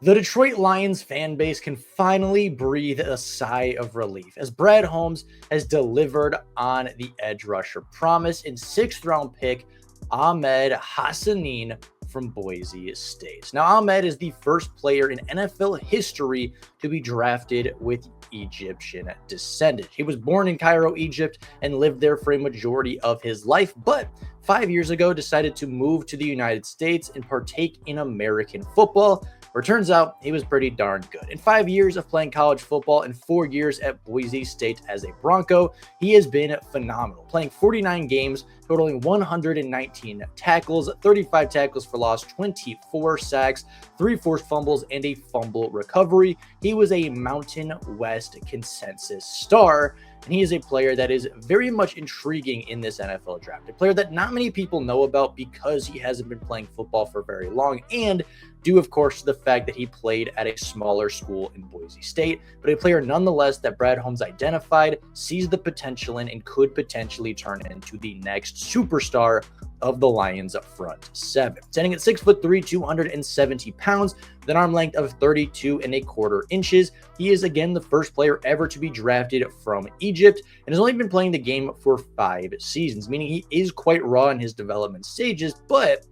The Detroit Lions fan base can finally breathe a sigh of relief as Brad Holmes has delivered on the edge rusher promise in sixth-round pick Ahmed Hassanein from Boise State. Now, Ahmed is the first player in NFL history to be drafted with Egyptian descent. He was born in Cairo, Egypt, and lived there for a majority of his life, but 5 years ago decided to move to the United States and partake in American football, where it turns out he was pretty darn good. In 5 years of playing college football and 4 years at Boise State as a Bronco, he has been phenomenal, playing 49 games, totaling 119 tackles, 35 tackles for loss, 24 sacks, 3 forced fumbles, and a fumble recovery. He was a Mountain West consensus star, and he is a player that is very much intriguing in this NFL draft. A player that not many people know about because he hasn't been playing football for very long, and due, of course, to the fact that he played at a smaller school in Boise State, but a player nonetheless that Brad Holmes identified, sees the potential in, and could potentially turn into the next superstar of the Lions up front seven. Standing at 6'3", 270 pounds, with an arm length of 32.25 inches. He is again the first player ever to be drafted from Egypt and has only been playing the game for 5 seasons, meaning he is quite raw in his development stages, but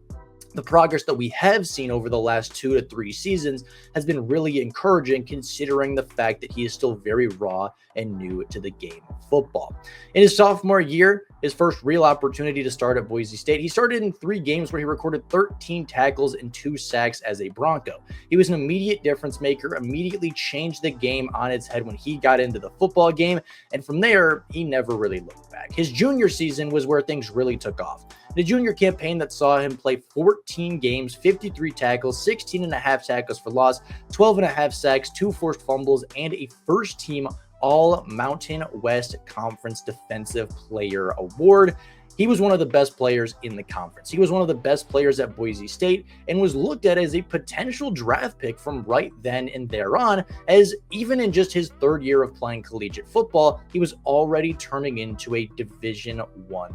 the progress that we have seen over the last 2 to 3 seasons has been really encouraging, considering the fact that he is still very raw and new to the game of football. In his sophomore year, his first real opportunity to start at Boise State, he started in 3 games where he recorded 13 tackles and 2 sacks as a Bronco. He was an immediate difference maker, immediately changed the game on its head when he got into the football game, and from there, he never really looked back. His junior season was where things really took off. The junior campaign that saw him play 14 games, 53 tackles, 16.5 tackles for loss, 12.5 sacks, 2 forced fumbles, and a first-team All-Mountain West Conference Defensive Player Award. He was one of the best players in the conference. He was one of the best players at Boise State and was looked at as a potential draft pick from right then and thereon, as even in just his 3rd year of playing collegiate football, he was already turning into a Division I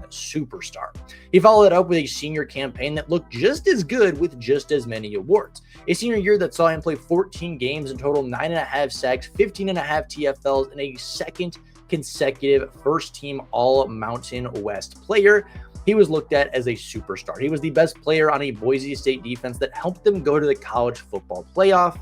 superstar. He followed it up with a senior campaign that looked just as good with just as many awards. A senior year that saw him play 14 games in total, 9.5 sacks, 15.5 TFLs, and a second consecutive first-team All-Mountain West player. He was looked at as a superstar. He was the best player on a Boise State defense that helped them go to the college football playoff.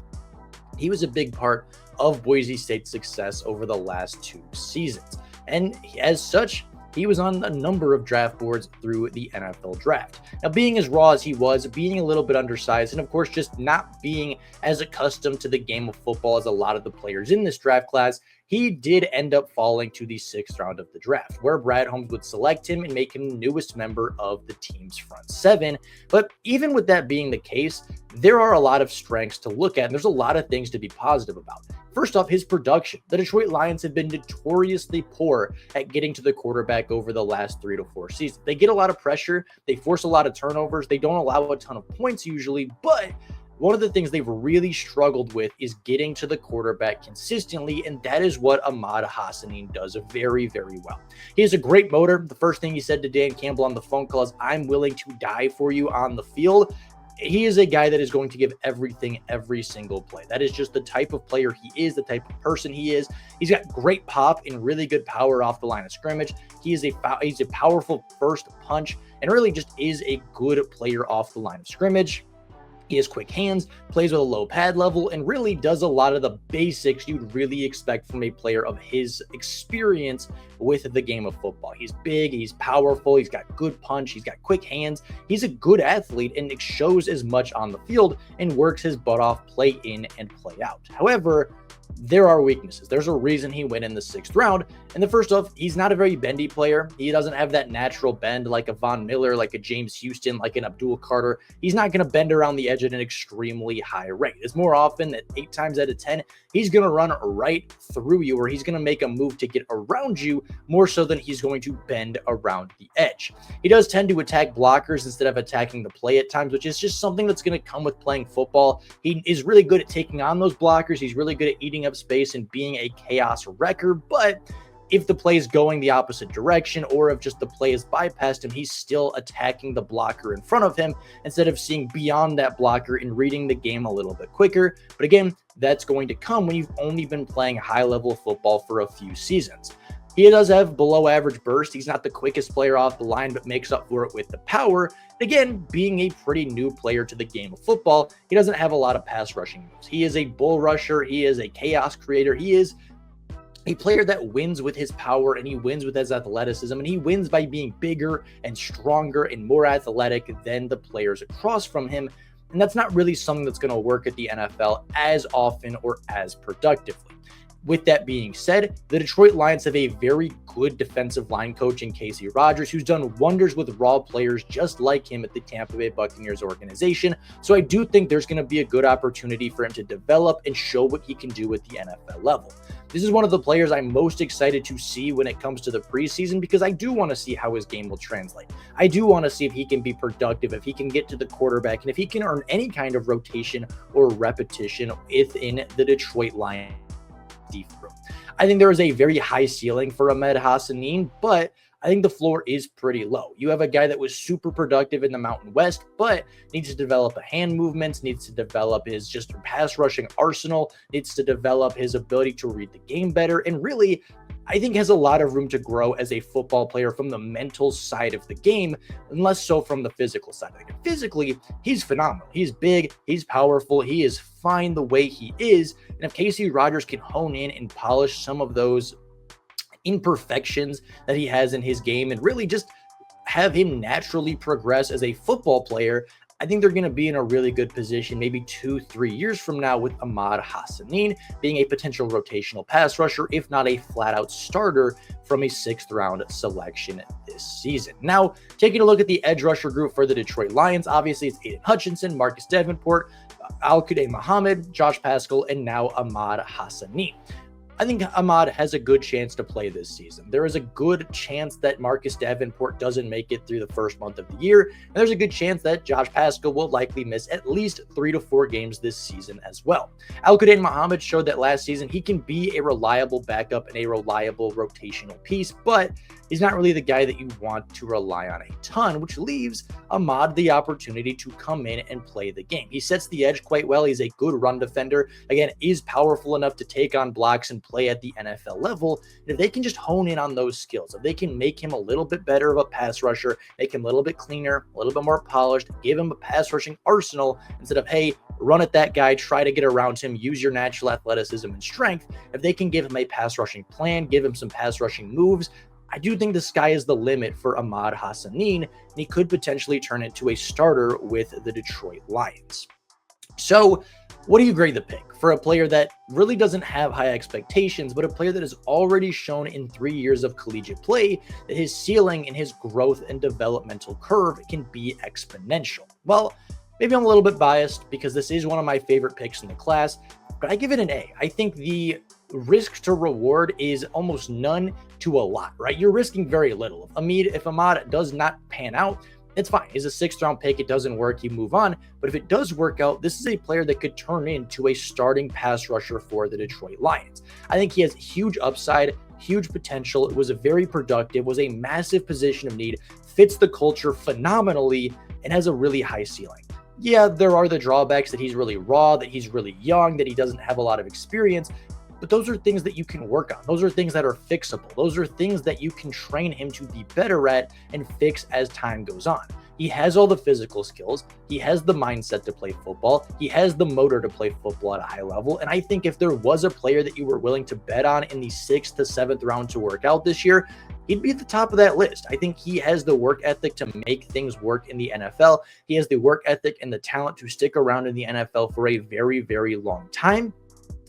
He was a big part of Boise State's success over the last 2 seasons. And as such, he was on a number of draft boards through the NFL draft. Now, being as raw as he was, being a little bit undersized, and of course, just not being as accustomed to the game of football as a lot of the players in this draft class, he did end up falling to the 6th round of the draft, where Brad Holmes would select him and make him the newest member of the team's front 7. But even with that being the case, there are a lot of strengths to look at, and there's a lot of things to be positive about. First off, his production. The Detroit Lions have been notoriously poor at getting to the quarterback over the last 3 to 4 seasons. They get a lot of pressure, they force a lot of turnovers, they don't allow a ton of points usually, but one of the things they've really struggled with is getting to the quarterback consistently, and that is what Ahmed Hassanein does very, very well. He has a great motor. The first thing he said to Dan Campbell on the phone call is, "I'm willing to die for you on the field." He is a guy that is going to give everything every single play. That is just the type of player he is, the type of person he is. He's got great pop and really good power off the line of scrimmage. He's a powerful first punch and really just is a good player off the line of scrimmage. He has quick hands, plays with a low pad level, and really does a lot of the basics you'd really expect from a player of his experience with the game of football. He's big, he's powerful, he's got good punch, he's got quick hands, he's a good athlete, and it shows as much on the field and works his butt off play in and play out. However, there are weaknesses. There's a reason he went in the 6th round. And the first off, he's not a very bendy player. He doesn't have that natural bend like a Von Miller, like a James Houston, like an Abdul Carter. He's not going to bend around the edge at an extremely high rate. It's more often that 8 times out of 10, he's going to run right through you, or he's going to make a move to get around you more so than he's going to bend around the edge. He does tend to attack blockers instead of attacking the play at times, which is just something that's going to come with playing football. He is really good at taking on those blockers. He's really good at eating up space and being a chaos wrecker, but if the play is going the opposite direction or if just the play is bypassed him, he's still attacking the blocker in front of him instead of seeing beyond that blocker and reading the game a little bit quicker. But again, that's going to come when you've only been playing high-level football for a few seasons. He does have below average burst. He's not the quickest player off the line, but makes up for it with the power. Again, being a pretty new player to the game of football, he doesn't have a lot of pass rushing moves. He is a bull rusher. He is a chaos creator. He is a player that wins with his power, and he wins with his athleticism, and he wins by being bigger and stronger and more athletic than the players across from him. And that's not really something that's going to work at the NFL as often or as productively. With that being said, the Detroit Lions have a very good defensive line coach in Casey Rogers, who's done wonders with raw players just like him at the Tampa Bay Buccaneers organization. So I do think there's going to be a good opportunity for him to develop and show what he can do at the NFL level. This is one of the players I'm most excited to see when it comes to the preseason, because I do want to see how his game will translate. I do want to see if he can be productive, if he can get to the quarterback, and if he can earn any kind of rotation or repetition within the Detroit Lions. I think there is a very high ceiling for Ahmed Hassanein, but I think the floor is pretty low. You have a guy that was super productive in the Mountain West, but needs to develop a hand movements, needs to develop his just pass rushing arsenal, needs to develop his ability to read the game better, and really, I think has a lot of room to grow as a football player from the mental side of the game, and less so from the physical side of the game. Physically, he's phenomenal. He's big, he's powerful, he is fine the way he is. And if Casey Rogers can hone in and polish some of those imperfections that he has in his game and really just have him naturally progress as a football player, I think they're going to be in a really good position maybe 2-3 years from now with Ahmed Hassanein being a potential rotational pass rusher, if not a flat-out starter from a 6th-round selection this season. Now, taking a look at the edge rusher group for the Detroit Lions, obviously it's Aiden Hutchinson, Marcus Davenport, Al-Quadin Muhammad, Josh Paschal, and now Ahmed Hassanein. I think Ahmad has a good chance to play this season. There is a good chance that Marcus Davenport doesn't make it through the first month of the year, and there's a good chance that Josh Paschal will likely miss at least 3 to 4 games this season as well. Al-Quadin Muhammad showed that last season he can be a reliable backup and a reliable rotational piece, but he's not really the guy that you want to rely on a ton, which leaves Ahmad the opportunity to come in and play the game. He sets the edge quite well. He's a good run defender. Again, is powerful enough to take on blocks and play at the NFL level. And if they can just hone in on those skills, if they can make him a little bit better of a pass rusher, make him a little bit cleaner, a little bit more polished, give him a pass rushing arsenal instead of, hey, run at that guy, try to get around him, use your natural athleticism and strength. If they can give him a pass rushing plan, give him some pass rushing moves, I do think the sky is the limit for Ahmed Hassanein, and he could potentially turn into a starter with the Detroit Lions. So, what do you grade the pick for a player that really doesn't have high expectations, but a player that has already shown in 3 years of collegiate play that his ceiling and his growth and developmental curve can be exponential? Well, maybe I'm a little bit biased because this is one of my favorite picks in the class, but I give it an A. I think the risk to reward is almost none to a lot, right? You're risking very little. If Ahmad does not pan out, it's fine. He's a 6th-round pick. It doesn't work. You move on. But if it does work out, this is a player that could turn into a starting pass rusher for the Detroit Lions. I think he has huge upside, huge potential. It was a very productive, was a massive position of need, fits the culture phenomenally, and has a really high ceiling. Yeah, there are the drawbacks that he's really raw, that he's really young, that he doesn't have a lot of experience, but those are things that you can work on. Those are things that are fixable. Those are things that you can train him to be better at and fix as time goes on. He has all the physical skills. He has the mindset to play football. He has the motor to play football at a high level. And I think if there was a player that you were willing to bet on in the 6th to 7th round to work out this year, he'd be at the top of that list. I think he has the work ethic to make things work in the NFL. He has the work ethic and the talent to stick around in the NFL for a very, very long time.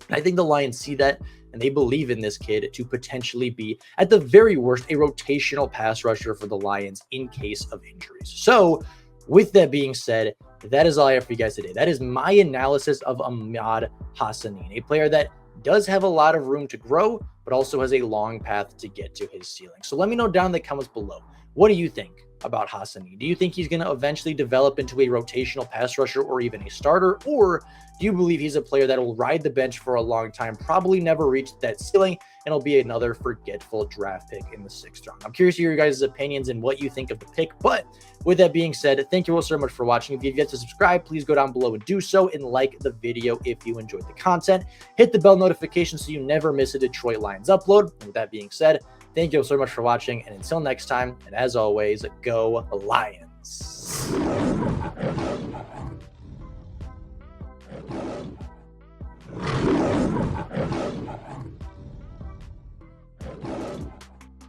And I think the Lions see that, and they believe in this kid to potentially be, at the very worst, a rotational pass rusher for the Lions in case of injuries. So, with that being said, that is all I have for you guys today. That is my analysis of Ahmed Hassanein, a player that does have a lot of room to grow, but also has a long path to get to his ceiling. So let me know down in the comments below. What do you think? about Hassanein? Do you think he's going to eventually develop into a rotational pass rusher or even a starter? Or do you believe he's a player that will ride the bench for a long time, probably never reach that ceiling, and will be another forgetful draft pick in the 6th round? I'm curious to hear your guys' opinions and what you think of the pick. But with that being said, thank you all so much for watching. If you've yet to subscribe, please go down below and do so, and like the video if you enjoyed the content. Hit the bell notification so you never miss a Detroit Lions upload. And with that being said, thank you all so much for watching, and until next time, and as always, go Lions.